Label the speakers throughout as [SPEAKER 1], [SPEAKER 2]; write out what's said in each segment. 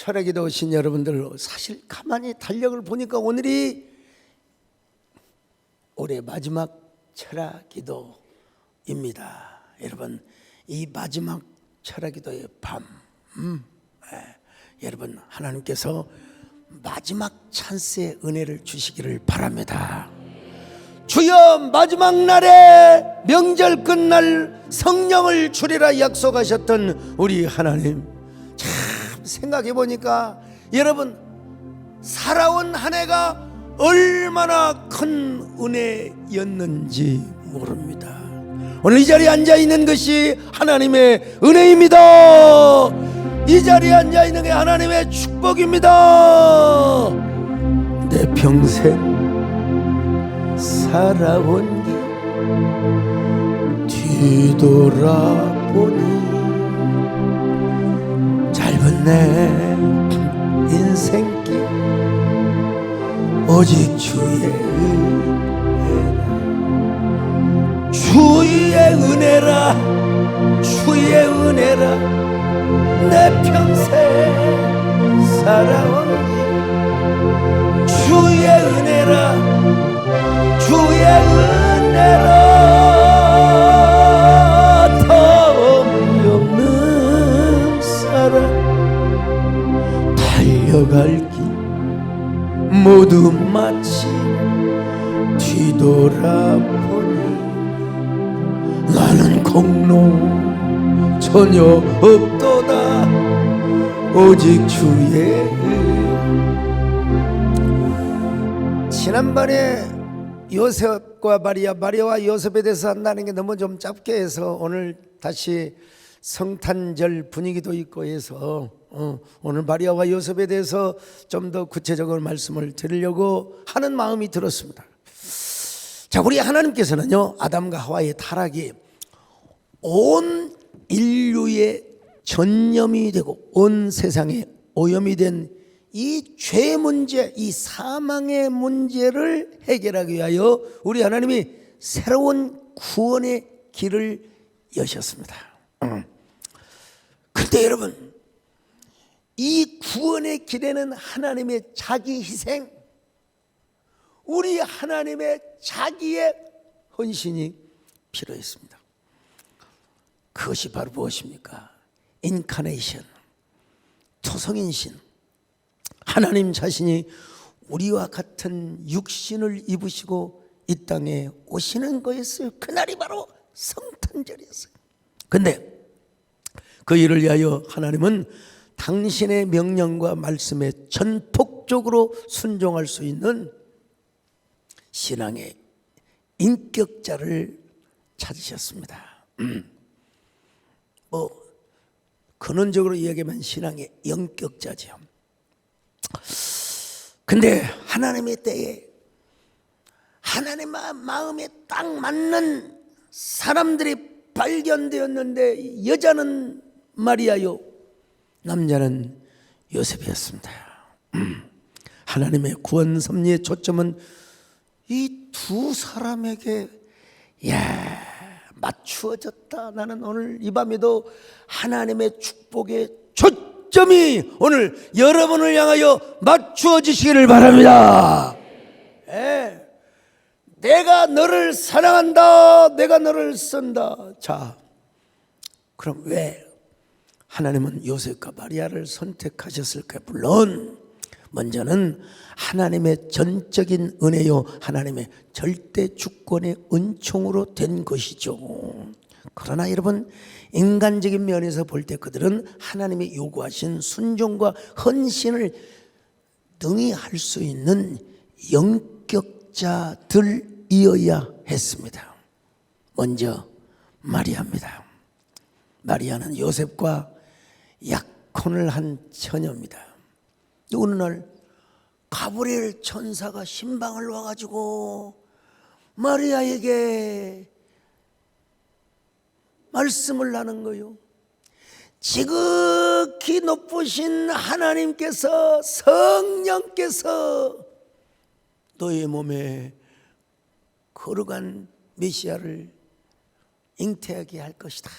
[SPEAKER 1] 철학기도 오신 여러분들, 사실 가만히 달력을 보니까 오늘이 올해 마지막 철학기도입니다. 여러분, 이 마지막 철학기도의 밤, 여러분, 하나님께서 마지막 찬스의 은혜를 주시기를 바랍니다. 주여, 마지막 날에 명절 끝날 성령을 주리라 약속하셨던 우리 하나님, 참 생각해 보니까 여러분, 살아온 한 해가 얼마나 큰 은혜였는지 모릅니다. 오늘 이 자리에 앉아 있는 것이 하나님의 은혜입니다. 이 자리에 앉아 있는 게 하나님의 축복입니다. 내 평생 살아온 길 뒤돌아보니 짧은 내 인생길 오직 주의 은혜라, 주의 은혜라, 주의 은혜라. 내 평생 살아온 길 주의 은혜라, 주의 은혜라. 다음이 없는 사랑 달려갈 길 모두 마치 뒤돌아보니 나는 공로 전혀 없도다 오직 주의 은혜. 지난번에 요셉과 마리아와 요셉에 대해서 한다는 게 너무 좀 짧게 해서 오늘 다시 성탄절 분위기도 있고 해서 오늘 마리아와 요셉에 대해서 좀 더 구체적으로 말씀을 드리려고 하는 마음이 들었습니다. 자, 우리 하나님께서는요, 아담과 하와의 타락이 온 인류의 전염이 되고 온 세상에 오염이 된 이 죄 문제, 이 사망의 문제를 해결하기 위하여 우리 하나님이 새로운 구원의 길을 여셨습니다. 그런데 여러분, 이 구원의 길에는 하나님의 자기 희생, 우리 하나님의 자기의 헌신이 필요했습니다. 그것이 바로 무엇입니까? 인카네이션, 토성인신. 하나님 자신이 우리와 같은 육신을 입으시고 이 땅에 오시는 거였어요. 그날이 바로 성탄절이었어요. 근데 그 일을 위하여 하나님은 당신의 명령과 말씀에 전폭적으로 순종할 수 있는 신앙의 인격자를 찾으셨습니다. 근원적으로 이야기하면 신앙의 영격자죠. 근데 하나님의 때에 하나님의 마음에 딱 맞는 사람들이 발견되었는데 여자는 마리아요, 남자는 요셉이었습니다. 하나님의 구원 섭리의 초점은 이 두 사람에게 맞추어졌다. 나는 오늘 이 밤에도 하나님의 축복의 초점이 오늘 여러분을 향하여 맞추어지시기를 바랍니다. 내가 너를 사랑한다, 내가 너를 쓴다. 자, 그럼 왜 하나님은 요셉과 마리아를 선택하셨을까요? 물론 먼저는 하나님의 전적인 은혜요, 하나님의 절대 주권의 은총으로 된 것이죠. 그러나 여러분, 인간적인 면에서 볼 때 그들은 하나님이 요구하신 순종과 헌신을 능히 할 수 있는 영격자들이어야 했습니다. 먼저 마리아입니다. 마리아는 요셉과 약혼을 한 처녀입니다. 어느 날 가브리엘 천사가 신방을 와가지고 마리아에게 말씀을 하는 거요. 지극히 높으신 하나님께서, 성령께서 너의 몸에 거룩한 메시아를 잉태하게 할 것이다.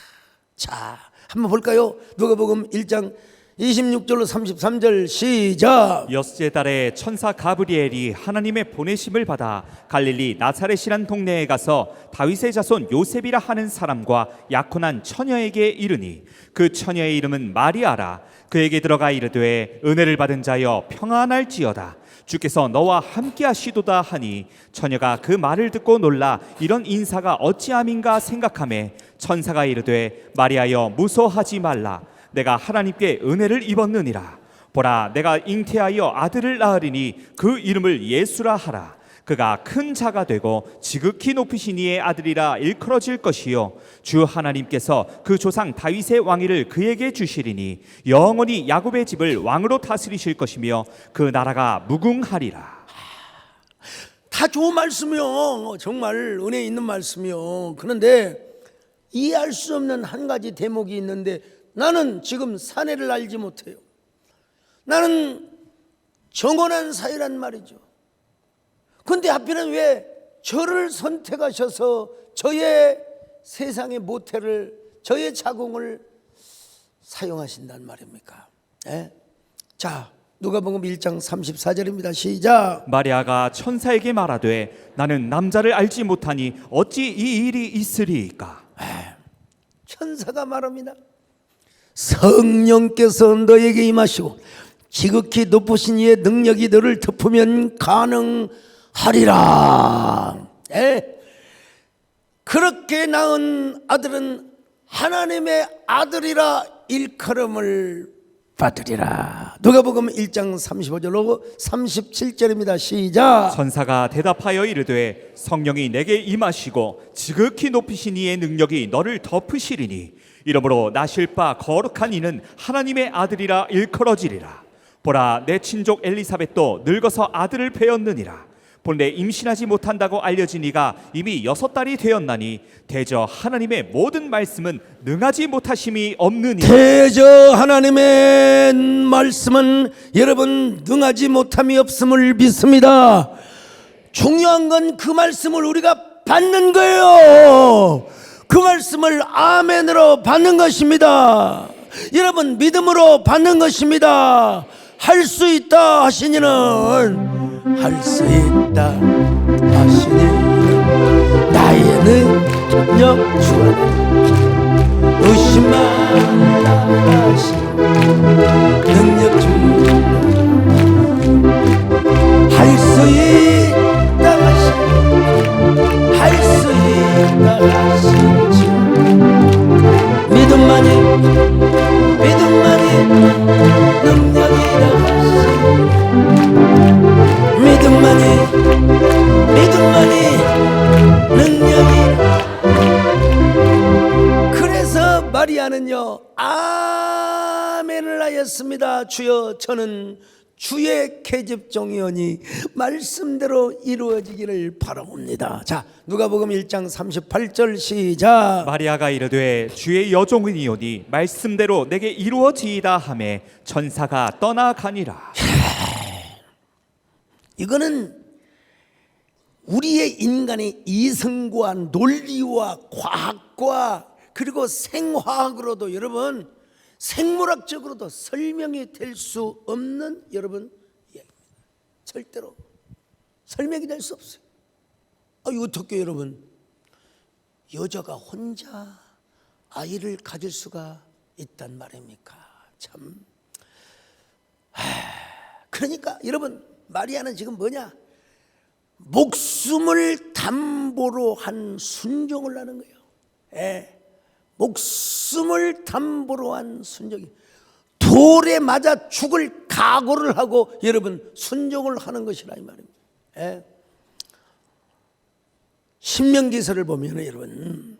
[SPEAKER 1] 자, 한번 볼까요? 누가복음 1장 26절로 33절 시작.
[SPEAKER 2] 여섯째 달에 천사 가브리엘이 하나님의 보내심을 받아 갈릴리 나사렛이란 동네에 가서 다윗의 자손 요셉이라 하는 사람과 약혼한 처녀에게 이르니 그 처녀의 이름은 마리아라. 그에게 들어가 이르되 은혜를 받은 자여 평안할지어다. 주께서 너와 함께 하시도다 하니 처녀가 그 말을 듣고 놀라 이런 인사가 어찌함인가 생각하매 천사가 이르되 마리아여 무서워하지 말라. 내가 하나님께 은혜를 입었느니라. 보라 내가 잉태하여 아들을 낳으리니 그 이름을 예수라 하라. 그가 큰 자가 되고 지극히 높으신 이의 아들이라 일컬어질 것이요 주 하나님께서 그 조상 다윗의 왕위를 그에게 주시리니 영원히 야곱의 집을 왕으로 다스리실 것이며 그 나라가 무궁하리라.
[SPEAKER 1] 다 좋은 말씀이요. 정말 은혜 있는 말씀이요. 그런데 이해할 수 없는 한 가지 대목이 있는데 나는 지금 사내를 알지 못해요. 나는 정혼한 사이란 말이죠. 근데 하필은 왜 저를 선택하셔서 저의 세상의 모태를, 저의 자궁을 사용하신단 말입니까? 예? 자, 누가복음 1장 34절입니다. 시작.
[SPEAKER 2] 마리아가 천사에게 말하되 나는 남자를 알지 못하니 어찌 이 일이 있으리이까.
[SPEAKER 1] 천사가 말합니다. 성령께서 너에게 임하시고 지극히 높으신 이의 능력이 너를 덮으면 가능하리라. 그렇게 낳은 아들은 하나님의 아들이라 일컬음을 받으리라. 누가복음 1장 35절로 37절입니다. 시작.
[SPEAKER 2] 천사가 대답하여 이르되 성령이 내게 임하시고 지극히 높으신 이의 능력이 너를 덮으시리니 이러므로 나실 바 거룩한 이는 하나님의 아들이라 일컬어지리라. 보라 내 친족 엘리사벳도 늙어서 아들을 배었느니라. 본래 임신하지 못한다고 알려진 이가 이미 6달이 되었나니 대저 하나님의 모든 말씀은 능하지 못하심이 없느니라.
[SPEAKER 1] 대저 하나님의 말씀은 여러분 능하지 못함이 없음을 믿습니다. 중요한 건 그 말씀을 우리가 받는 거예요. 그 말씀을 아멘으로 받는 것입니다. 여러분 믿음으로 받는 것입니다. 할 수 있다 하시니는 할 수 있다 하시니 나의 능력 주하네 의심 말라 하시니 능력 주하네 할 수 있다 하시니 할 수 있다 하시니 믿음만이 능력이라 하시니 믿음만이 능력이라. 그래서 마리아는요 아멘을 하였습니다. 주여 저는 주의 계집종이오니 말씀대로 이루어지기를 바라옵니다. 자, 누가복음 1장 38절 시작.
[SPEAKER 2] 마리아가 이르되 주의 여종이오니 말씀대로 내게 이루어지이다 하매 천사가 떠나가니라.
[SPEAKER 1] 이거는 우리의 인간의 이성과 논리와 과학과 그리고 생화학으로도 여러분 생물학적으로도 설명이 될 수 없는 여러분 이야기입니다. 절대로 설명이 될 수 없어요. 이거 어떻게 여러분 여자가 혼자 아이를 가질 수가 있단 말입니까? 참. 그러니까 여러분 마리아는 지금 뭐냐? 목숨을 담보로 한 순종을 하는 거예요. 목숨을 담보로 한 순종이 돌에 맞아 죽을 각오를 하고 여러분 순종을 하는 것이라 이 말입니다. 신명기서를 보면 여러분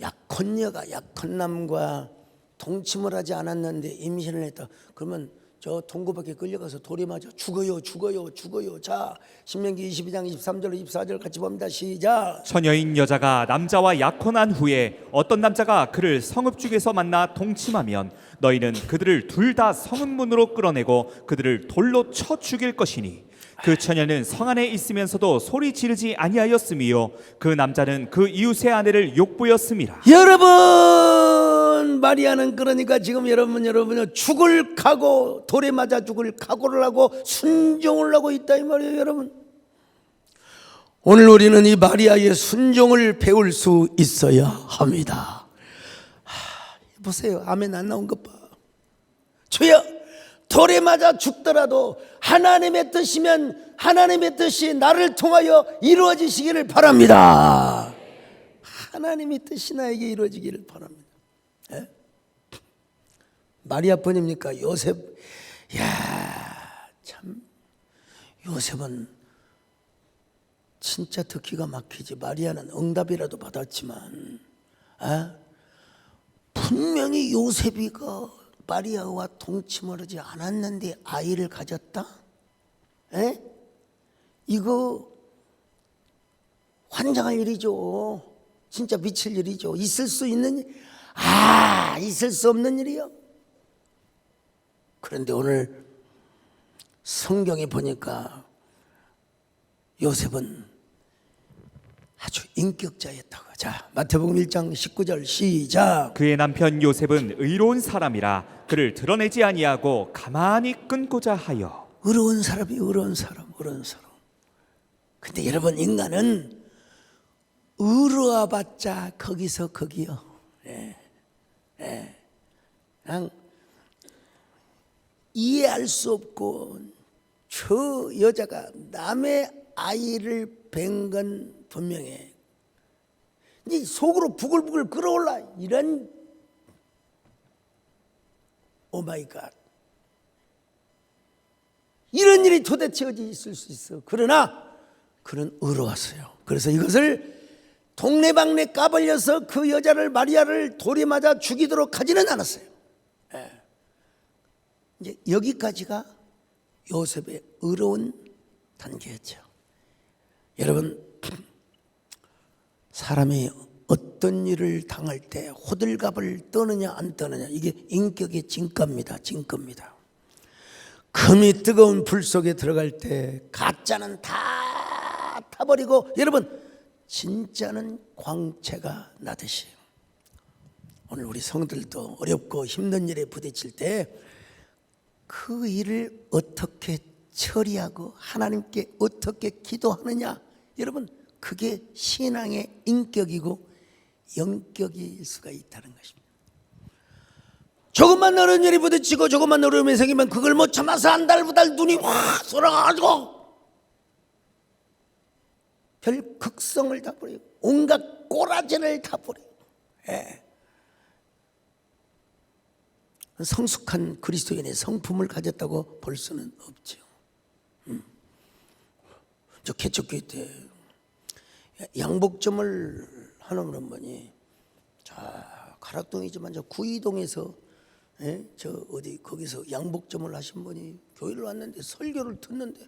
[SPEAKER 1] 약혼녀가 약혼남과 동침을 하지 않았는데 임신을 했다. 그러면 저 동고밖에 끌려가서 돌에 맞아 죽어요. 자, 신명기 22장 23절 24절 같이 봅니다. 시작.
[SPEAKER 2] 처녀인 여자가 남자와 약혼한 후에 어떤 남자가 그를 성읍중에서 만나 동침하면 너희는 그들을 둘 다 성읍문으로 끌어내고 그들을 돌로 쳐 죽일 것이니 그 처녀는 성 안에 있으면서도 소리 지르지 아니하였으며 그 남자는 그 이웃의 아내를 욕보였음이라.
[SPEAKER 1] 여러분 마리아는 그러니까 지금 여러분 죽을 각오, 돌에 맞아 죽을 각오를 하고 순종을 하고 있다 이 말이에요. 여러분, 오늘 우리는 이 마리아의 순종을 배울 수 있어야 합니다. 보세요, 아멘 안 나온 것 봐. 주여, 돌에 맞아 죽더라도 하나님의 뜻이면 하나님의 뜻이 나를 통하여 이루어지시기를 바랍니다. 하나님의 뜻이 나에게 이루어지기를 바랍니다. 예? 마리아 뿐입니까? 요셉, 야, 참 요셉은 진짜 듣기가 막히지. 마리아는 응답이라도 받았지만, 분명히 요셉이가 마리아와 동침을 하지 않았는데 아이를 가졌다? 에? 이거 환장할 일이죠. 진짜 미칠 일이죠. 있을 수 있는 일? 있을 수 없는 일이요. 그런데 오늘 성경에 보니까 요셉은 아주 인격자였다고. 자, 마태복음 1장 19절 시작.
[SPEAKER 2] 그의 남편 요셉은 의로운 사람이라 그를 드러내지 아니하고 가만히 끊고자 하여.
[SPEAKER 1] 의로운 사람이 의로운 사람. 근데 여러분, 인간은 의로워봤자 거기서 거기요. 그냥 이해할 수 없고, 저 여자가 남의 아이를 뵌 건 분명해. 이제 속으로 부글부글 끓어올라. 이런, 오마이갓, 이런 일이 도대체 어디 있을 수 있어. 그러나 그는 의로웠어요. 그래서 이것을 동네방네 까발려서 그 여자를, 마리아를 돌에 맞아 죽이도록 하지는 않았어요. 이제 여기까지가 요셉의 의로운 단계였죠. 여러분, 사람이 어떤 일을 당할 때 호들갑을 떠느냐 안 떠느냐, 이게 인격의 진가입니다. 진가입니다. 금이 뜨거운 불 속에 들어갈 때 가짜는 다 타버리고, 여러분, 진짜는 광채가 나듯이 오늘 우리 성들도 어렵고 힘든 일에 부딪힐 때 그 일을 어떻게 처리하고 하나님께 어떻게 기도하느냐, 여러분, 그게 신앙의 인격이고 영격일 수가 있다는 것입니다. 조금만 어려운 일이 부딪히고 조금만 어려움이 생기면 그걸 못 참아서 한 달부달 눈이 확 쏟아가지고 별 극성을 다 버리고 온갖 꼬라지를 다 버리고, 성숙한 그리스도인의 성품을 가졌다고 볼 수는 없죠. 저 개척교회 때 양복점을 하는 그런 분이, 자, 가락동이지만 저 구이동에서, 저 어디 거기서 양복점을 하신 분이 교회를 왔는데 설교를 듣는데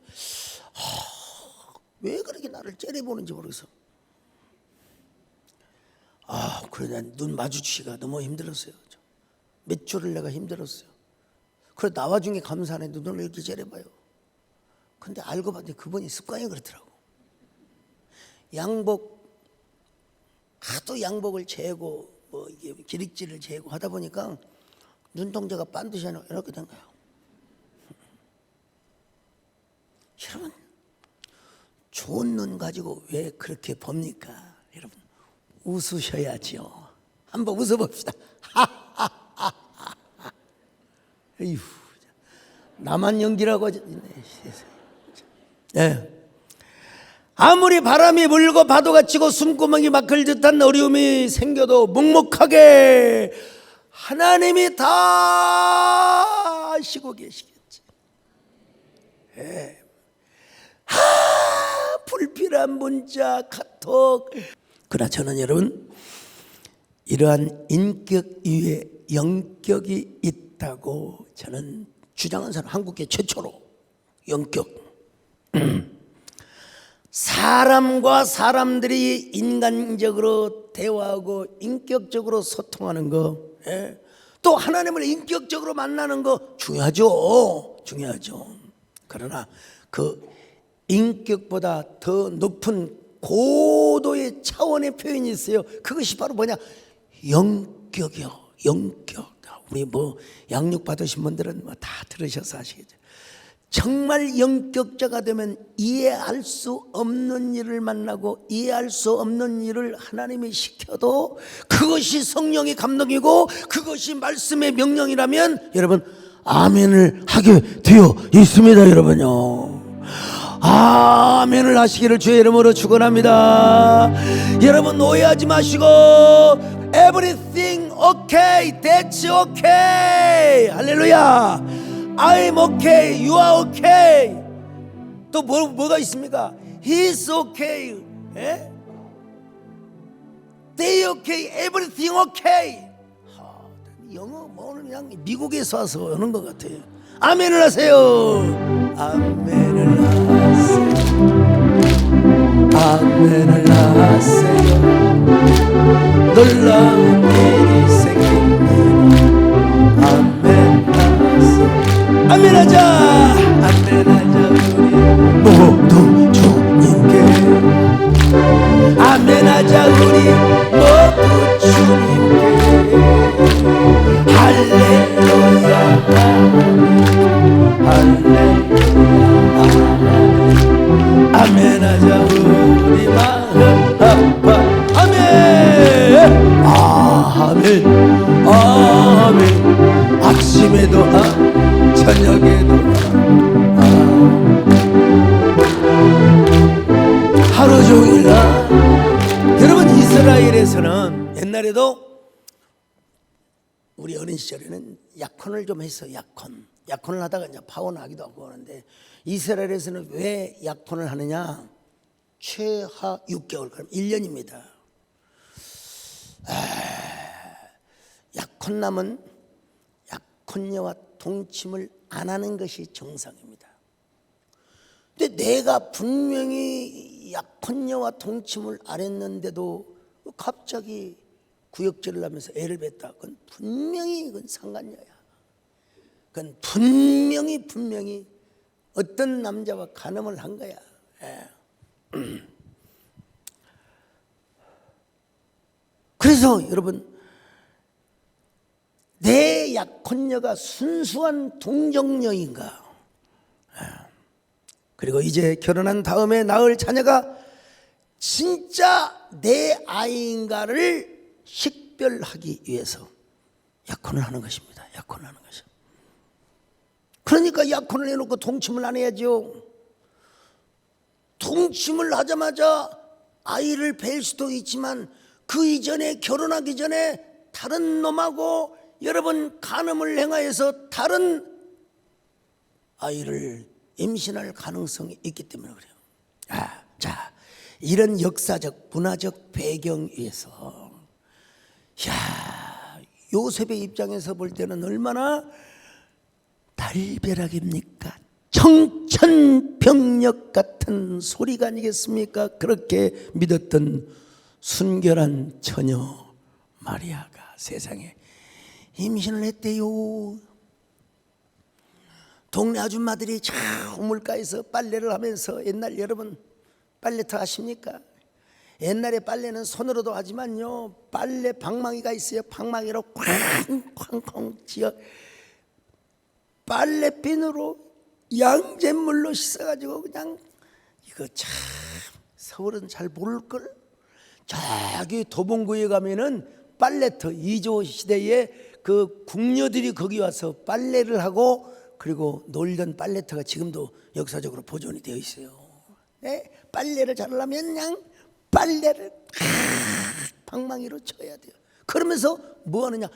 [SPEAKER 1] 왜 그렇게 나를 째려보는지 모르겠어. 그러냐, 눈 마주치기가 너무 힘들었어요. 몇 주를 내가 힘들었어요. 그래, 나와 중에 감사하는데 눈을 이렇게 째려봐요. 근데 알고 봤더니 그분이 습관이 그렇더라고. 양복, 하도 양복을 재고 뭐 이게 기릭지를 재고 하다 보니까 눈동자가 반드시 이렇게 된 거예요. 여러분, 좋은 눈 가지고 왜 그렇게 봅니까? 여러분, 웃으셔야지요. 한번 웃어봅시다. 에휴, 나만 연기라고. 아무리 바람이 불고 파도가 치고 숨구멍이 막힐 듯한 어려움이 생겨도 묵묵하게 하나님이 다 아시고 계시겠지. 불필요한 문자, 카톡. 그러나 저는 여러분, 이러한 인격 위에 영격이 있다고 저는 주장한 사람, 한국계 최초로. 영격. 사람과 사람들이 인간적으로 대화하고 인격적으로 소통하는 거, 또 하나님을 인격적으로 만나는 거 중요하죠. 그러나 그 인격보다 더 높은 고도의 차원의 표현이 있어요. 그것이 바로 뭐냐? 영격이요. 영격. 우리 뭐 양육 받으신 분들은 뭐 다 들으셔서 아시겠죠. 정말 영격자가 되면 이해할 수 없는 일을 만나고 이해할 수 없는 일을 하나님이 시켜도 그것이 성령의 감동이고 그것이 말씀의 명령이라면 여러분 아멘을 하게 되어 있습니다. 여러분요, 아멘을 하시기를 주의 이름으로 축원합니다. 여러분 오해하지 마시고 everything okay, that's okay. 할렐루야. I'm okay, you are okay. 또 뭐가 있습니까? He's okay, 예? They okay, everything okay. 영어 뭐 오늘 그냥 미국에서 와서 오는 것 같아요. 아멘을 하세요. 아멘을 하세요. 아멘을 하세요. 놀라운 일이 생깁니다. 아멘 하세요. 아멘하자. 아멘하자. 우리 모두 주님께. 아멘하자. 우리 모두 주님께. 할렐루야. 할렐루야. 아멘하자. 우리 마음 아파. 아멘. 아멘. 아멘. 아침에도 저녁에도 하루 종일 여러분 이스라엘에서는 옛날에도 우리 어린 시절에는 약혼을 좀 했어요. 약혼을 하다가 이제 파혼하기도 하고 하는데 이스라엘에서는 왜 약혼을 하느냐? 최하 6개월, 그럼 1년입니다. 약혼남은 약혼녀와 동침을 안 하는 것이 정상입니다. 근데 내가 분명히 약혼녀와 동침을 안 했는데도 갑자기 구역질을 하면서 애를 뱉다. 그건 분명히 상간녀야. 그건 분명히 어떤 남자와 간음을 한 거야. 그래서 여러분, 내 약혼녀가 순수한 동정녀인가? 그리고 이제 결혼한 다음에 낳을 자녀가 진짜 내 아이인가를 식별하기 위해서 약혼을 하는 것입니다. 약혼을 하는 것이죠. 그러니까 약혼을 해놓고 동침을 안 해야죠. 동침을 하자마자 아이를 뵐 수도 있지만 그 이전에, 결혼하기 전에 다른 놈하고 여러분 간음을 행하여서 다른 아이를 임신할 가능성이 있기 때문에 그래요. 자, 이런 역사적 문화적 배경 위에서 요셉의 입장에서 볼 때는 얼마나 달벼락입니까? 청천벽력 같은 소리가 아니겠습니까? 그렇게 믿었던 순결한 처녀 마리아가 세상에 임신을 했대요. 동네 아줌마들이 참 우물가에서 빨래를 하면서, 옛날 여러분 빨래터 아십니까? 옛날에 빨래는 손으로도 하지만요, 빨래 방망이가 있어요. 방망이로 쾅쾅쾅 지어 빨래핀으로 양잿물로 씻어가지고 그냥, 이거 참 서울은 잘 모를걸. 저기 도봉구에 가면은 빨래터 2조 시대에 그 궁녀들이 거기 와서 빨래를 하고 그리고 놀던 빨래터가 지금도 역사적으로 보존이 되어 있어요. 빨래를 잘하려면 그냥 빨래를 방망이로 쳐야 돼요. 그러면서 뭐 하느냐?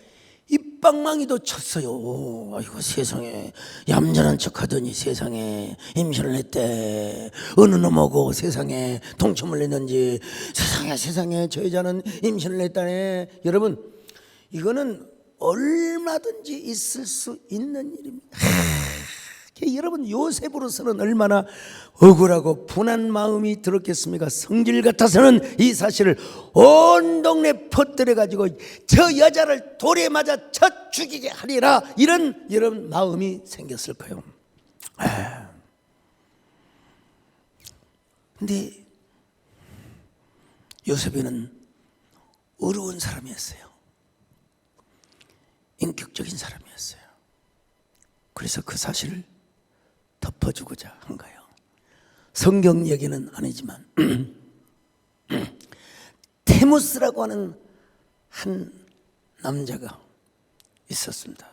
[SPEAKER 1] 입방망이도 쳤어요. 아이고 세상에, 얌전한 척하더니 세상에 임신을 했대. 어느 놈하고 세상에 동침을 했는지, 세상에 저 여자는 임신을 했다네. 여러분, 이거는 얼마든지 있을 수 있는 일입니다. 여러분, 요셉으로서는 얼마나 억울하고 분한 마음이 들었겠습니까? 성질 같아서는 이 사실을 온 동네 퍼뜨려 가지고 저 여자를 돌에 맞아 쳐 죽이게 하리라, 이런 마음이 생겼을 거예요. 근데 요셉이는 어려운 사람이었어요. 인격적인 사람이었어요. 그래서 그 사실을 덮어주고자 한 거예요. 성경 얘기는 아니지만 테무스라고 하는 한 남자가 있었습니다.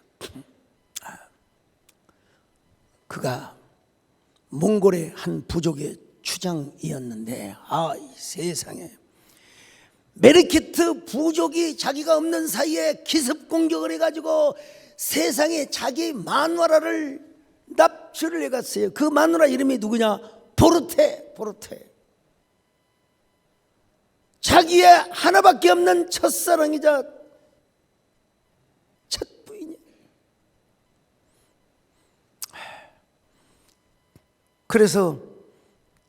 [SPEAKER 1] 그가 몽골의 한 부족의 추장이었는데 세상에 메르키트 부족이 자기가 없는 사이에 기습 공격을 해가지고 세상에 자기 마누라를 납치를 해갔어요. 그 마누라 이름이 누구냐? 보르테. 자기의 하나밖에 없는 첫사랑이자 첫 부인이에요. 그래서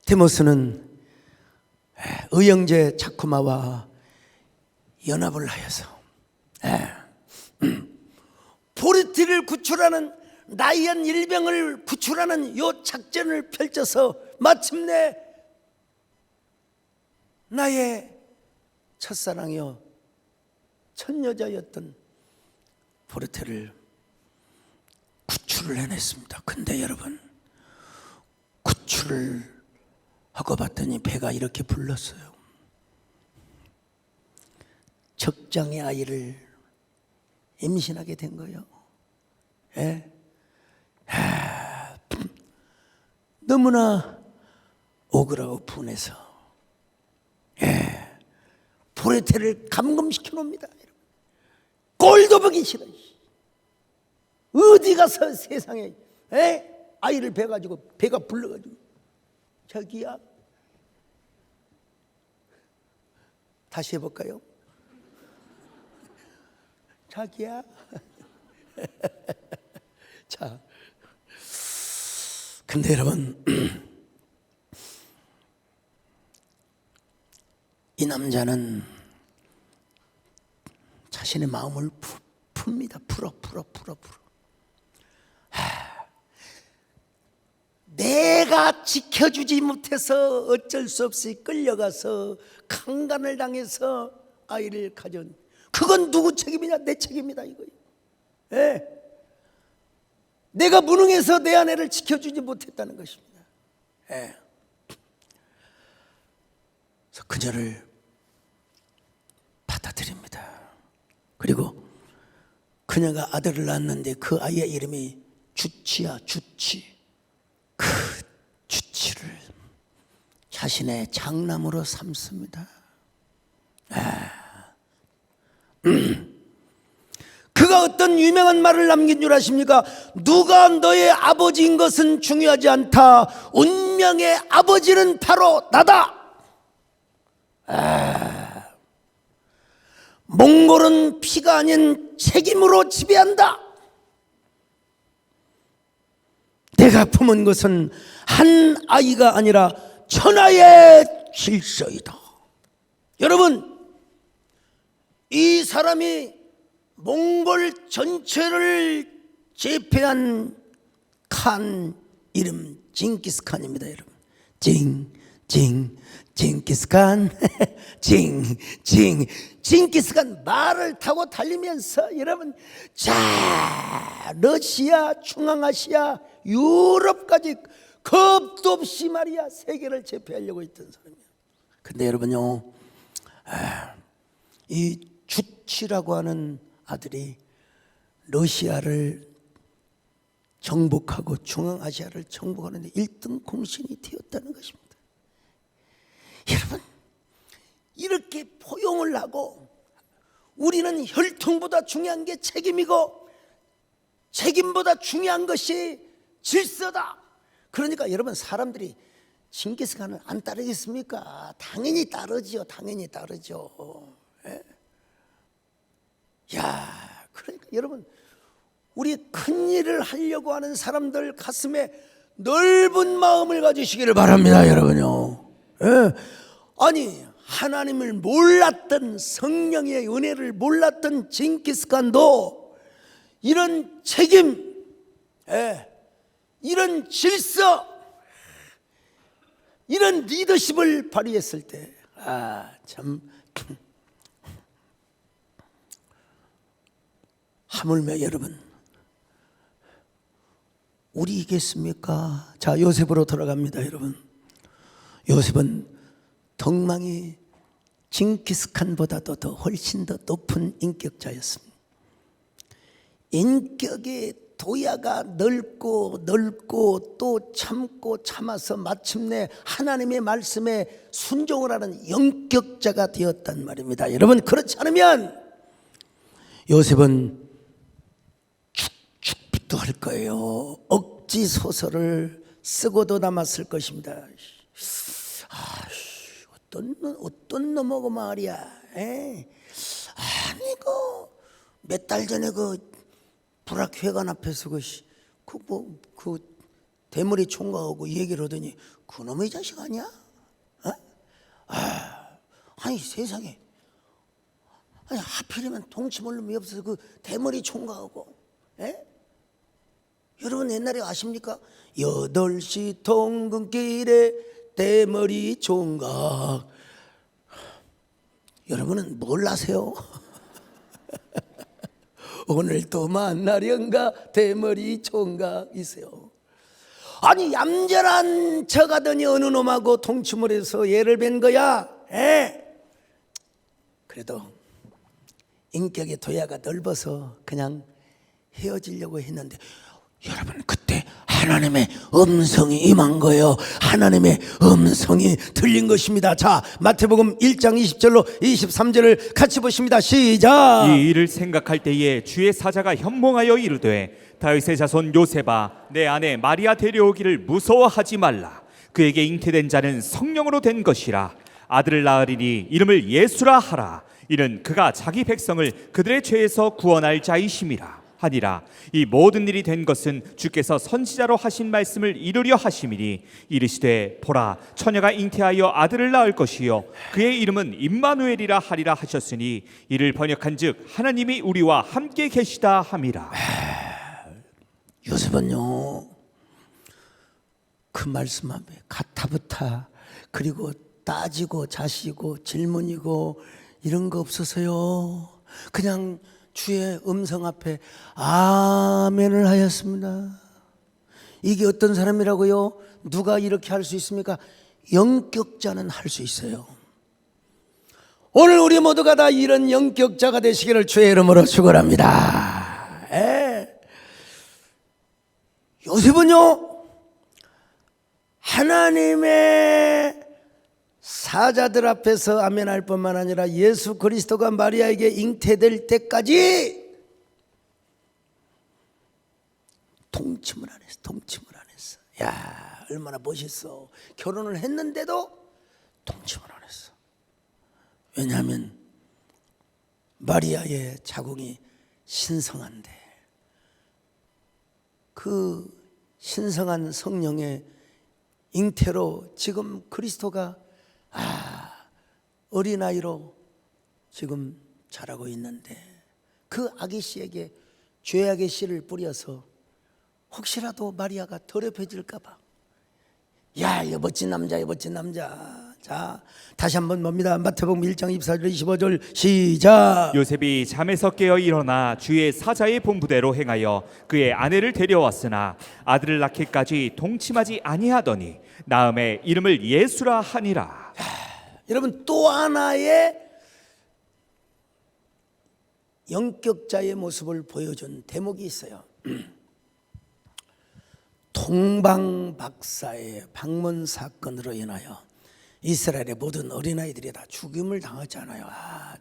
[SPEAKER 1] 데모스는 의형제 차쿠마와 연합을 하여서 보르티를 구출하는 나이언 일병을 구출하는 요 작전을 펼쳐서 마침내 나의 첫사랑이요 첫여자였던 보르테를 구출을 해냈습니다. 근데 여러분, 구출을 하고 봤더니 배가 이렇게 불렀어요. 적장의 아이를 임신하게 된 거예요. 너무나 억울하고 분해서 보르테를 감금시켜 놓습니다. 꼴도 보기 싫어. 어디 가서 세상에 아이를 배가지고 배가 불러가지고 자기야, 다시 해볼까요? 자기야. 자, 근데 여러분, 이 남자는 자신의 마음을 풉니다. 풀어. 내가 지켜주지 못해서 어쩔 수 없이 끌려가서 강간을 당해서 아이를 가진, 그건 누구 책임이냐? 내 책임이다 이거예요. 내가 무능해서 내 아내를 지켜주지 못했다는 것입니다. 그래서 그녀를 받아들입니다. 그리고 그녀가 아들을 낳았는데 그 아이의 이름이 주치야, 주치. 그 주치를 자신의 장남으로 삼습니다. 그가 어떤 유명한 말을 남긴 줄 아십니까? 누가 너의 아버지인 것은 중요하지 않다. 운명의 아버지는 바로 나다. 몽골은 피가 아닌 책임으로 지배한다. 내가 품은 것은 한 아이가 아니라 천하의 질서이다. 여러분, 이 사람이 몽골 전체를 제패한 칸 이름 징기스칸입니다. 여러분, 징기스칸 징기스칸 말을 타고 달리면서 여러분, 자 러시아, 중앙아시아, 유럽까지 겁도 없이 말이야 세계를 제패하려고 했던 사람이야. 근데 여러분요, 이 주치라고 하는 아들이 러시아를 정복하고 중앙아시아를 정복하는데 1등 공신이 되었다는 것입니다. 여러분, 이렇게 포용을 하고 우리는 혈통보다 중요한 게 책임이고 책임보다 중요한 것이 질서다. 그러니까 여러분, 사람들이 징기스칸을 안 따르겠습니까? 당연히 따르죠. 당연히 따르죠. 야, 그러니까 여러분, 우리 큰 일을 하려고 하는 사람들 가슴에 넓은 마음을 가지시기를 바랍니다, 여러분요. 아니, 하나님을 몰랐던, 성령의 은혜를 몰랐던 징기스칸도 이런 책임, 이런 질서, 이런 리더십을 발휘했을 때, 참 하물며 여러분, 우리이겠습니까? 자, 요셉으로 돌아갑니다. 여러분, 요셉은 덕망이 징기스칸보다도 더 훨씬 더 높은 인격자였습니다. 인격의 도야가 넓고 또 참고 참아서 마침내 하나님의 말씀에 순종을 하는 영격자가 되었단 말입니다. 여러분, 그렇지 않으면 요셉은 축축 할 거예요. 억지 소설을 쓰고도 남았을 것입니다. 어떤 놈하고 말이야. 아니 몇 달 전에 불악회관 앞에서 그 대머리 총각하고 얘기를 하더니 그놈의 자식 아니야? 아니 세상에, 아니 하필이면 동치물 놈이 없어서 그 대머리 총각하고. 여러분 옛날에 아십니까? 8시 통근길에 대머리 총각. 여러분은 뭘 아세요? 오늘 또 만나련가 대머리 총각이세요. 아니 얌전한 척하더니 어느 놈하고 동치물에서 얘를 뵌 거야. 그래도 인격의 도야가 넓어서 그냥 헤어지려고 했는데, 여러분 그때 하나님의 음성이 임한 거예요. 하나님의 음성이 들린 것입니다. 자, 마태복음 1장 20절로 23절을 같이 보십니다. 시작.
[SPEAKER 2] 이 일을 생각할 때에 주의 사자가 현몽하여 이르되 다윗의 자손 요셉아, 내 아내 마리아 데려오기를 무서워하지 말라. 그에게 잉태된 자는 성령으로 된 것이라. 아들을 낳으리니 이름을 예수라 하라. 이는 그가 자기 백성을 그들의 죄에서 구원할 자이심이라 하니라. 이 모든 일이 된 것은 주께서 선지자로 하신 말씀을 이루려 하심이니, 이르시되 보라, 처녀가 잉태하여 아들을 낳을 것이요 그의 이름은 임마누엘이라 하리라 하셨으니, 이를 번역한즉 하나님이 우리와 함께 계시다 함이라.
[SPEAKER 1] 요셉은요, 그 말씀 앞에 가타부타 그리고 따지고 자시고 질문이고 이런 거 없어서요, 그냥 주의 음성 앞에 아멘을 하였습니다. 이게 어떤 사람이라고요? 누가 이렇게 할 수 있습니까? 영격자는 할 수 있어요. 오늘 우리 모두가 다 이런 영격자가 되시기를 주의 이름으로 축원합니다. 요셉은요, 하나님의 사자들 앞에서 아멘할 뿐만 아니라 예수 그리스도가 마리아에게 잉태될 때까지 동침을 안 했어. 야, 얼마나 멋있어. 결혼을 했는데도 동침을 안 했어. 왜냐하면 마리아의 자궁이 신성한데, 그 신성한 성령의 잉태로 지금 그리스도가 어린아이로 지금 자라고 있는데, 그 아기 씨에게 죄악의 씨를 뿌려서 혹시라도 마리아가 더럽혀질까 봐. 야, 이 멋진 남자. 자, 다시 한번 봅니다. 마태복음 1장 24절 25절 시작.
[SPEAKER 2] 요셉이 잠에서 깨어 일어나 주의 사자의 본부대로 행하여 그의 아내를 데려왔으나 아들을 낳기까지 동침하지 아니하더니 낳음에 이름을 예수라 하니라.
[SPEAKER 1] 여러분, 또 하나의 영격자의 모습을 보여준 대목이 있어요. 동방박사의 방문 사건으로 인하여 이스라엘의 모든 어린아이들이 다 죽임을 당하잖아요.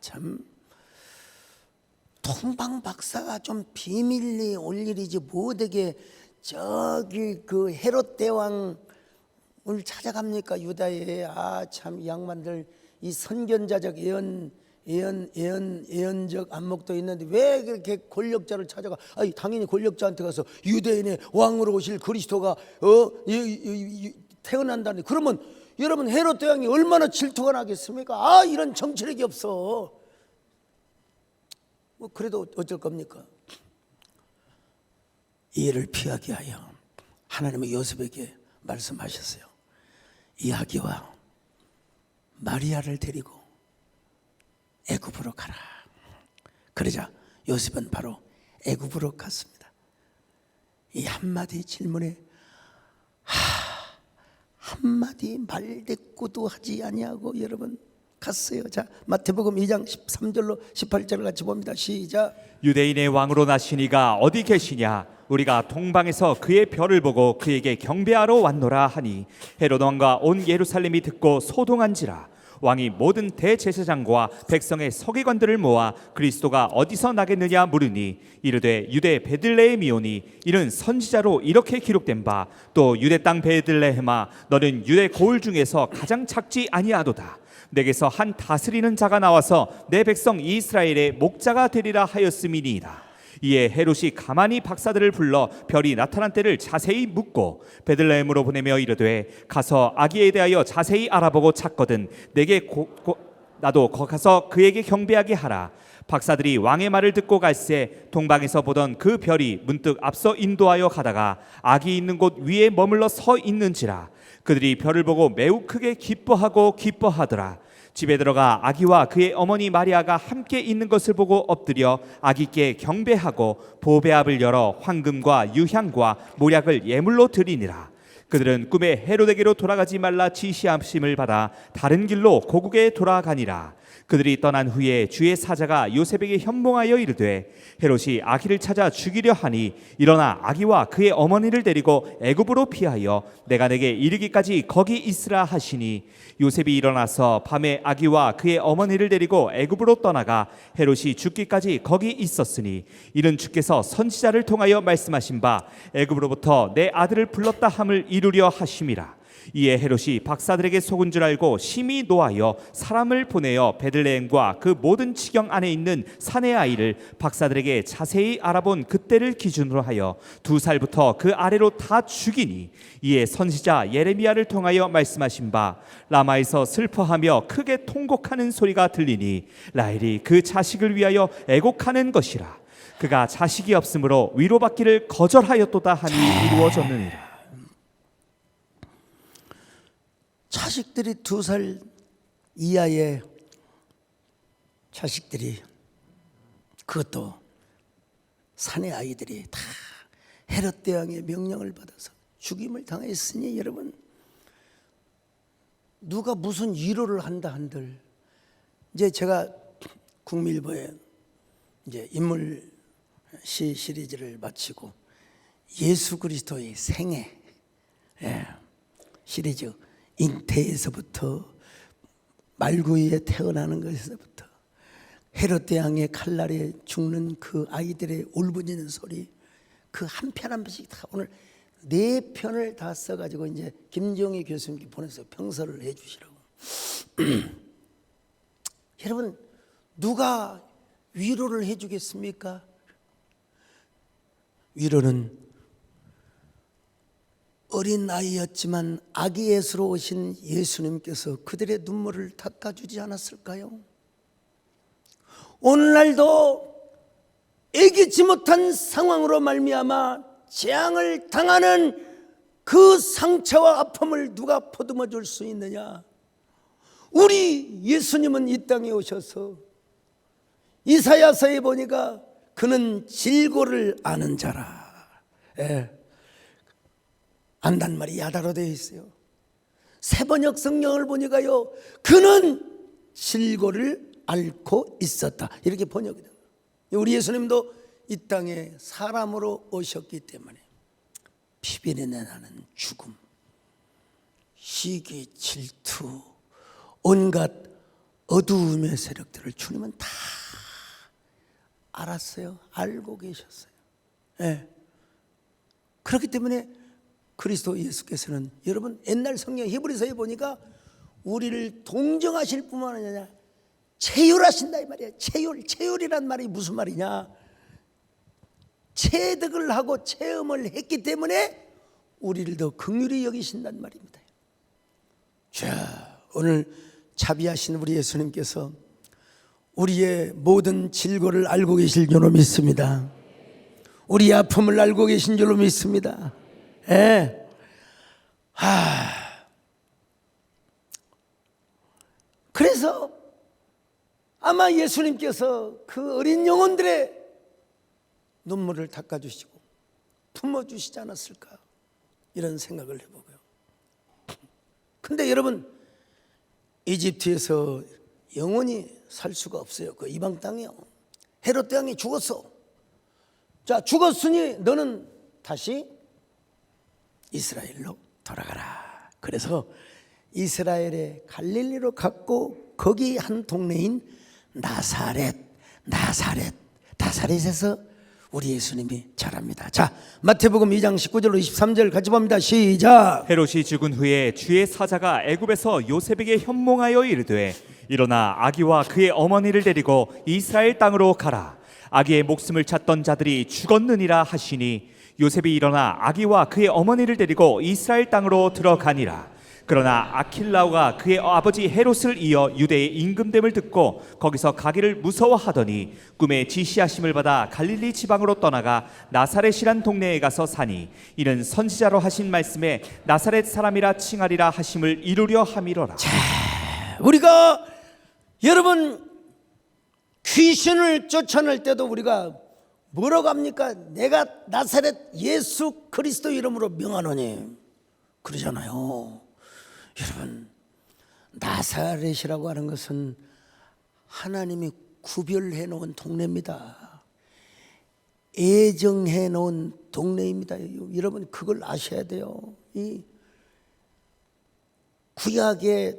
[SPEAKER 1] 참, 동방박사가 좀 비밀리 올 일이지 못하게 저기 그 헤롯 대왕을 찾아갑니까? 유다에. 참, 이 양반들 이 선견자적 예언적 안목도 있는데 왜 그렇게 권력자를 찾아가? 당연히 권력자한테 가서 유대인의 왕으로 오실 그리스도가 태어난다니. 그러면 여러분, 헤롯 대왕이 얼마나 질투가 나겠습니까? 이런 정치력이 없어. 뭐 그래도 어쩔 겁니까? 이 일을 피하게 하여 하나님은 요셉에게 말씀하셨어요. 이 아기와 마리아를 데리고 애굽으로 가라. 그러자 요셉은 바로 애굽으로 갔습니다. 이 한마디 질문에 한마디 말대꾸도 하지 아니하고 여러분 갔어요. 자, 마태복음 2장 13절로 18절을 같이 봅니다. 시작.
[SPEAKER 2] 유대인의 왕으로 나신 이가 어디 계시냐? 우리가 동방에서 그의 별을 보고 그에게 경배하러 왔노라 하니 헤롯 왕과 온 예루살렘이 듣고 소동한지라. 왕이 모든 대제사장과 백성의 서기관들을 모아 그리스도가 어디서 나겠느냐 물으니 이르되 유대 베들레헴이오니 이는 선지자로 이렇게 기록된 바 또 유대 땅 베들레헴아 너는 유대 고을 중에서 가장 작지 아니하도다. 내게서 한 다스리는 자가 나와서 내 백성 이스라엘의 목자가 되리라 하였음이니이다. 이에 헤롯이 가만히 박사들을 불러 별이 나타난 때를 자세히 묻고 베들레헴으로 보내며 이르되 가서 아기에 대하여 자세히 알아보고 찾거든 내게 나도 가서 그에게 경배하게 하라. 박사들이 왕의 말을 듣고 갈새 동방에서 보던 그 별이 문득 앞서 인도하여 가다가 아기 있는 곳 위에 머물러 서 있는지라. 그들이 별을 보고 매우 크게 기뻐하더라. 집에 들어가 아기와 그의 어머니 마리아가 함께 있는 것을 보고 엎드려 아기께 경배하고 보배압을 열어 황금과 유향과 모략을 예물로 드리니라. 그들은 꿈에 헤롯에게로 돌아가지 말라 지시하심을 받아 다른 길로 고국에 돌아가니라. 그들이 떠난 후에 주의 사자가 요셉에게 현몽하여 이르되 헤롯이 아기를 찾아 죽이려 하니 일어나 아기와 그의 어머니를 데리고 애굽으로 피하여 내가 내게 이르기까지 거기 있으라 하시니 요셉이 일어나서 밤에 아기와 그의 어머니를 데리고 애굽으로 떠나가 헤롯이 죽기까지 거기 있었으니 이는 주께서 선지자를 통하여 말씀하신 바 애굽으로부터 내 아들을 불렀다 함을 이루려 하심이라. 이에 헤롯이 박사들에게 속은 줄 알고 심히 노하여 사람을 보내어 베들레헴과 그 모든 지경 안에 있는 산의 아이를 박사들에게 자세히 알아본 그때를 기준으로 하여 2살부터 그 아래로 다 죽이니 이에 선지자 예레미야를 통하여 말씀하신 바 라마에서 슬퍼하며 크게 통곡하는 소리가 들리니 라헬이 그 자식을 위하여 애곡하는 것이라. 그가 자식이 없으므로 위로받기를 거절하였도다 하니 이루어졌느니라.
[SPEAKER 1] 자식들이 2살 이하의 자식들이, 그것도 산의 아이들이 다 헤롯 대왕의 명령을 받아서 죽임을 당했으니 여러분 누가 무슨 위로를 한다 한들, 이제 제가 국민일보에 이제 인물 시 시리즈를 마치고 예수 그리스도의 생애 시리즈, 잉태에서부터 말구이에 태어나는 것에서부터 헤롯 대왕의 칼날에 죽는 그 아이들의 울부짖는 소리, 그 한 편 한 편씩 다 오늘 4편을 다 써가지고 이제 김정희 교수님께 보내서 평서를 해주시라고. 여러분 누가 위로를 해주겠습니까? 위로는 어린 아이였지만 아기 예수로 오신 예수님께서 그들의 눈물을 닦아주지 않았을까요? 오늘날도 애기지 못한 상황으로 말미암아 재앙을 당하는 그 상처와 아픔을 누가 보듬어 줄 수 있느냐? 우리 예수님은 이 땅에 오셔서 이사야서에 보니까 그는 질고를 아는 자라. 안단 말이 야다로 되어 있어요. 세번역 성경을 보니까요, 그는 질고를 앓고 있었다, 이렇게 번역이 돼요. 우리 예수님도 이 땅에 사람으로 오셨기 때문에 피비린내 나는 죽음, 시기, 질투, 온갖 어두움의 세력들을 주님은 다 알았어요. 알고 계셨어요. 그렇기 때문에 그리스도 예수께서는, 여러분 옛날 성경 히브리서에 보니까 우리를 동정하실 뿐만 아니라 체휼하신다 이 말이야. 체휼이란 말이 무슨 말이냐? 체득을 하고 체험을 했기 때문에 우리를 더 긍휼히 여기신단 말입니다. 자, 오늘 자비하신 우리 예수님께서 우리의 모든 질고를 알고 계실 줄로 믿습니다. 우리의 아픔을 알고 계신 줄로 믿습니다. 그래서 아마 예수님께서 그 어린 영혼들의 눈물을 닦아주시고 품어주시지 않았을까, 이런 생각을 해보고요. 근데 여러분, 이집트에서 영원히 살 수가 없어요. 그 이방 땅이요. 헤롯 왕이 죽었어. 자, 죽었으니 너는 다시 이스라엘로 돌아가라. 그래서 이스라엘의 갈릴리로 갔고, 거기 한 동네인 나사렛에서 우리 예수님이 자랍니다. 자, 마태복음 2장 19절로 23절 같이 봅니다. 시작.
[SPEAKER 2] 헤롯이 죽은 후에 주의 사자가 애굽에서 요셉에게 현몽하여 이르되 일어나 아기와 그의 어머니를 데리고 이스라엘 땅으로 가라. 아기의 목숨을 찾던 자들이 죽었느니라 하시니 요셉이 일어나 아기와 그의 어머니를 데리고 이스라엘 땅으로 들어가니라. 그러나 아킬라오가 그의 아버지 헤롯을 이어 유대의 임금됨을 듣고 거기서 가기를 무서워하더니 꿈에 지시하심을 받아 갈릴리 지방으로 떠나가 나사렛이란 동네에 가서 사니 이는 선지자로 하신 말씀에 나사렛 사람이라 칭하리라 하심을 이루려 함이로라.
[SPEAKER 1] 우리가 여러분 귀신을 쫓아낼 때도 우리가 뭐라고 합니까? 내가 나사렛 예수 그리스도 이름으로 명하노니 그러잖아요. 여러분, 나사렛이라고 하는 것은 하나님이 구별해 놓은 동네입니다. 애정해 놓은 동네입니다. 여러분, 그걸 아셔야 돼요. 이 구약에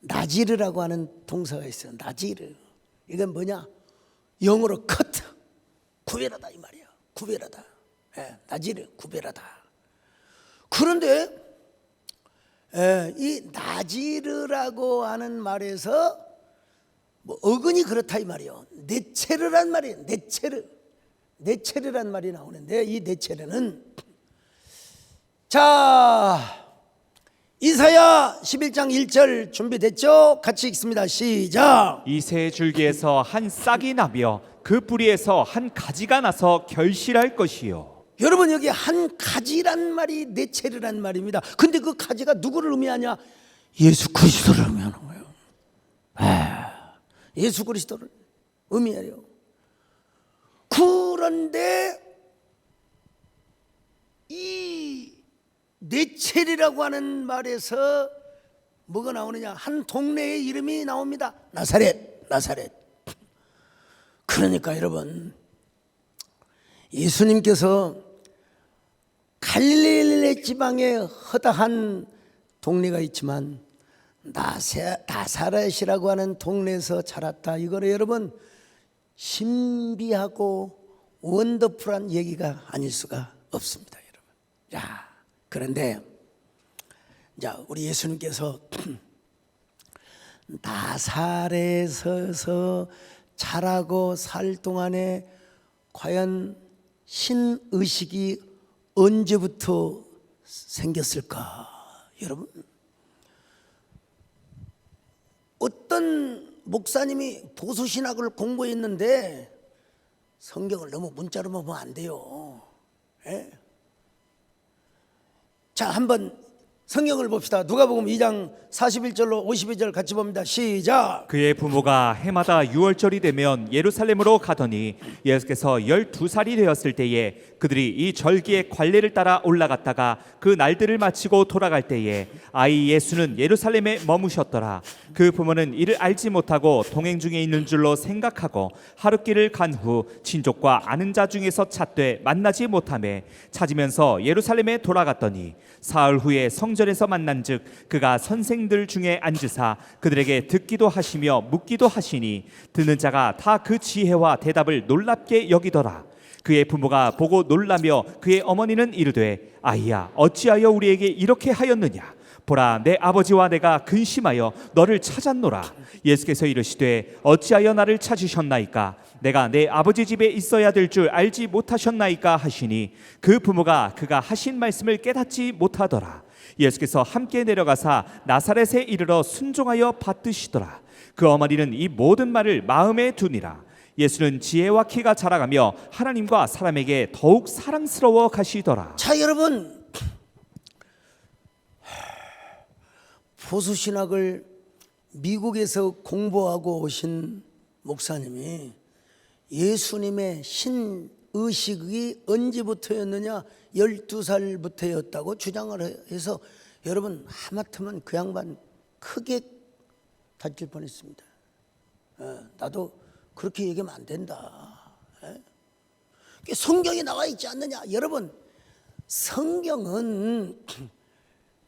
[SPEAKER 1] 나지르라고 하는 동사가 있어요. 나지르. 이건 뭐냐? 영어로 커트, 구별하다 이 말이야. 구별하다. 나지르, 구별하다. 그런데 이 나지르라고 하는 말에서 뭐 어근이 그렇다 이 말이에요. 네체르란 말이에요. 네체르란 말이 나오는데, 이 네체르는 자, 이사야 11장 1절 준비됐죠? 같이 읽습니다. 시작.
[SPEAKER 2] 이새 줄기에서 한 싹이 나며 그 뿌리에서 한 가지가 나서 결실할 것이요.
[SPEAKER 1] 여러분, 여기 한 가지란 말이 네체르란 말입니다. 근데 그 가지가 누구를 의미하냐? 예수 그리스도를 의미하는 거예요. 예수 그리스도를 의미해요. 그런데 이 네체르라고 하는 말에서 뭐가 나오느냐? 한 동네의 이름이 나옵니다. 나사렛. 그러니까 여러분, 예수님께서 갈릴리 지방에 허다한 동네가 있지만 나사렛이라고 하는 동네에서 자랐다. 이거는 여러분 신비하고 원더풀한 얘기가 아닐 수가 없습니다, 여러분. 자, 그런데 자, 우리 예수님께서 나사렛에서 자라고 살 동안에 과연 신의식이 언제부터 생겼을까? 여러분, 어떤 목사님이 보수신학을 공부했는데 성경을 너무 문자로만 보면 안 돼요. 자, 한번 성경을 봅시다. 누가복음 2장 41절로 52절 같이 봅니다. 시작.
[SPEAKER 2] 그의 부모가 해마다 6월절이 되면 예루살렘으로 가더니 예수께서 12살이 되었을 때에 그들이 이 절기의 관례를 따라 올라갔다가 그 날들을 마치고 돌아갈 때에 아이 예수는 예루살렘에 머무셨더라. 그 부모는 이를 알지 못하고 동행 중에 있는 줄로 생각하고 하룻길을 간 후 친족과 아는 자 중에서 찾되 만나지 못하매 찾으면서 예루살렘에 돌아갔더니 사흘 후에 성전에서 만난즉 그가 선생들 중에 앉으사 그들에게 듣기도 하시며 묻기도 하시니 듣는 자가 다 그 지혜와 대답을 놀랍게 여기더라. 그의 부모가 보고 놀라며 그의 어머니는 이르되 아이야 어찌하여 우리에게 이렇게 하였느냐? 보라 내 아버지와 내가 근심하여 너를 찾았노라. 예수께서 이르시되 어찌하여 나를 찾으셨나이까? 내가 내 아버지 집에 있어야 될 줄 알지 못하셨나이까 하시니 그 부모가 그가 하신 말씀을 깨닫지 못하더라. 예수께서 함께 내려가사 나사렛에 이르러 순종하여 받드시더라. 그 어머니는 이 모든 말을 마음에 두니라. 예수는 지혜와 키가 자라가며 하나님과 사람에게 더욱 사랑스러워 가시더라.
[SPEAKER 1] 자, 여러분, 보수신학을 미국에서 공부하고 오신 목사님이 예수님의 의식이 언제부터였느냐? 12살부터였다고 주장을 해서 여러분 하마터면 그 양반 크게 다칠 뻔했습니다. 나도 그렇게 얘기하면 안 된다. 성경에 나와 있지 않느냐? 여러분, 성경은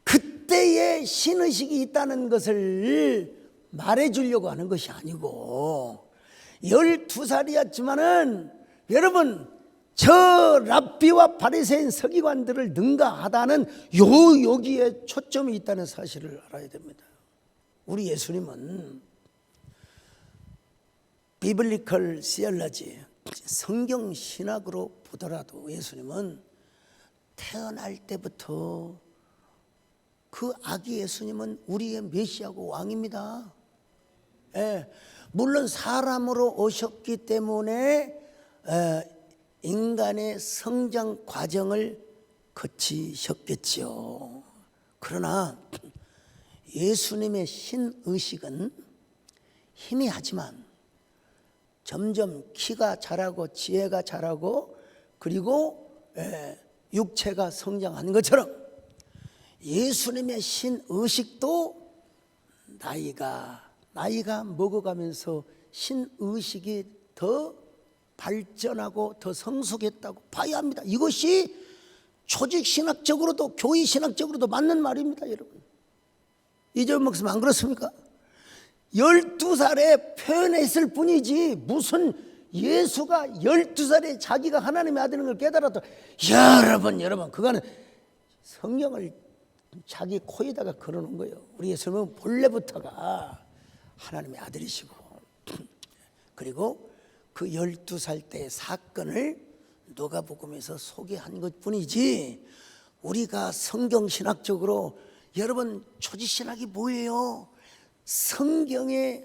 [SPEAKER 1] 그때의 신의식이 있다는 것을 말해주려고 하는 것이 아니고 12살이었지만은 여러분 저 랍비와 바리새인 서기관들을 능가하다는 여기에 초점이 있다는 사실을 알아야 됩니다. 우리 예수님은 비블리컬 시얼러지, 성경 신학으로 보더라도 예수님은 태어날 때부터 그 아기 예수님은 우리의 메시아고 왕입니다. 물론 사람으로 오셨기 때문에 인간의 성장 과정을 거치셨겠지요. 그러나 예수님의 신의식은 희미하지만 점점 키가 자라고 지혜가 자라고 그리고 육체가 성장하는 것처럼 예수님의 신의식도 나이가 먹어가면서 신의식이 더 발전하고 더 성숙했다고 봐야 합니다. 이것이 조직신학적으로도 교회신학적으로도 맞는 말입니다. 여러분, 이재용 목사님 안 그렇습니까? 12살에 표현했을 뿐이지 무슨 예수가 12살에 자기가 하나님의 아들인 걸 깨달았다. 여러분 그거는 성경을 자기 코에다가 걸어놓은 거예요. 우리 예수님은 본래부터가 하나님의 아들이시고 그리고 그 12살 때의 사건을 누가복음에서 소개한 것뿐이지 우리가 성경신학적으로 여러분 초지신학이 뭐예요? 성경에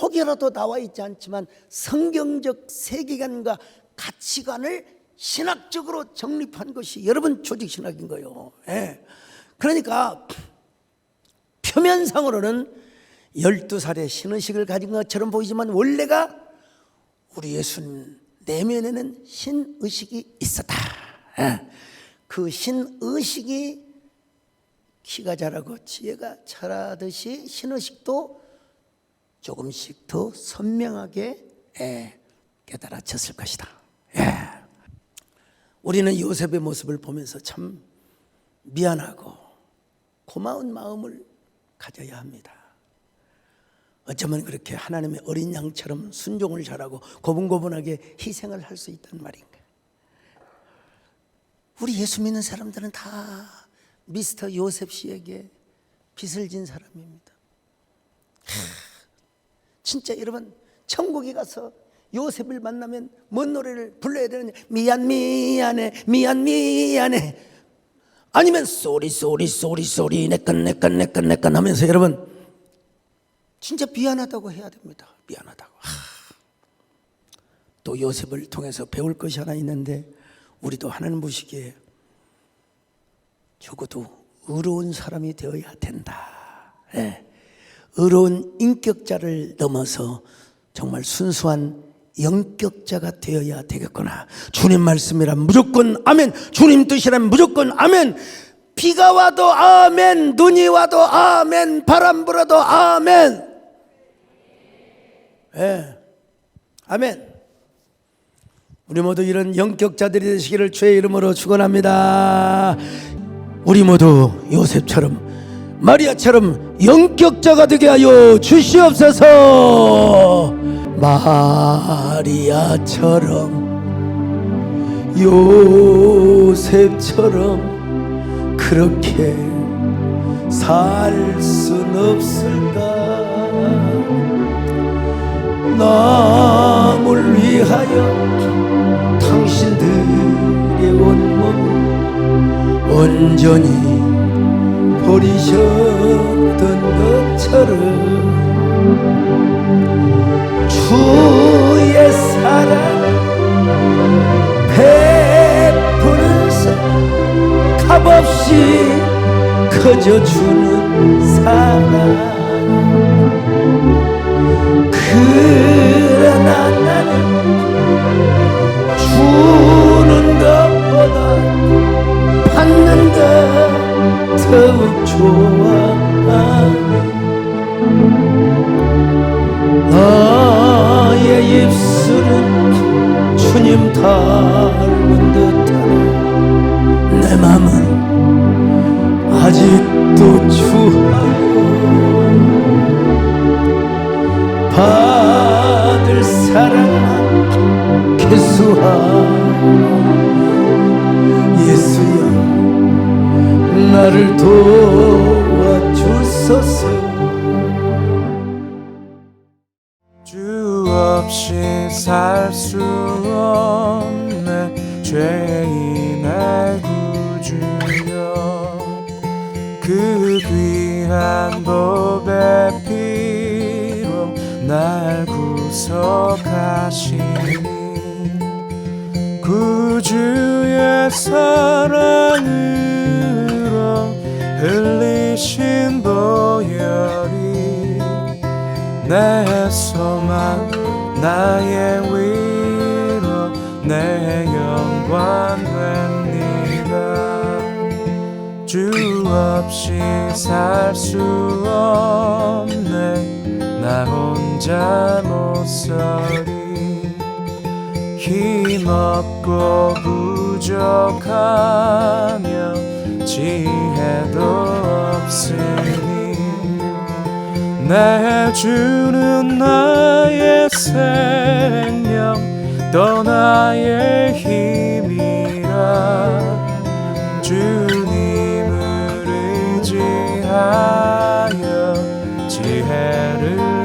[SPEAKER 1] 혹여라도 나와 있지 않지만 성경적 세계관과 가치관을 신학적으로 정립한 것이 여러분 조직신학인 거예요. 그러니까 표면상으로는 12살의 신의식을 가진 것처럼 보이지만 원래가 우리 예수님 내면에는 신의식이 있었다. 그 신의식이 키가 자라고 지혜가 자라듯이 신의식도 조금씩 더 선명하게 깨달아졌을 것이다. 우리는 요셉의 모습을 보면서 참 미안하고 고마운 마음을 가져야 합니다. 어쩌면 그렇게 하나님의 어린 양처럼 순종을 잘하고 고분고분하게 희생을 할 수 있다는 말인가? 우리 예수 믿는 사람들은 다 미스터 요셉 씨에게 빚을 진 사람입니다. 진짜 여러분 천국에 가서 요셉을 만나면 뭔 노래를 불러야 되느냐? 미안해 아니면 쏘리 내건 하면서 여러분 진짜 미안하다고 해야 됩니다. 미안하다고. 또 요셉을 통해서 배울 것이 하나 있는데 우리도 하나님 보시기에 적어도 의로운 사람이 되어야 된다. 의로운 인격자를 넘어서 정말 순수한 영격자가 되어야 되겠구나. 주님 말씀이란 무조건 아멘, 주님 뜻이란 무조건 아멘. 비가 와도 아멘, 눈이 와도 아멘, 바람 불어도 아멘. 아멘. 우리 모두 이런 영격자들이 되시기를 주의 이름으로 축원합니다. 우리 모두 요셉처럼 마리아처럼 영격자가 되게 하여 주시옵소서. 마리아처럼 요셉처럼 그렇게 살 순 없을까? 남을 위하여 당신들의 온몸을 온전히 버리셨던 것처럼 주의 사랑 베푸는 사랑 값없이 커져주는 사랑 그러나 나는 주 받는다 더욱 좋아하네. 나의 입술은 주님 닮은 듯하네. 내 맘은 아직도 주하고 받을 사랑만 계수하고 예수여 나를 도와주소서.
[SPEAKER 3] 주 없이 살 수 없네 죄인의 구주여. 그 귀한 법의 피로 날 구속하시니 구주의 사랑으로 흘리신 보혈이 내 소망 나의 위로 내 영광 됩니다. 주 없이 살 수 없네 나 혼자 못서리. 힘없고 부족하며 지혜도 없으니 내 주는 나의 생명 또 나의 힘이라. 주님을 의지하여 지혜를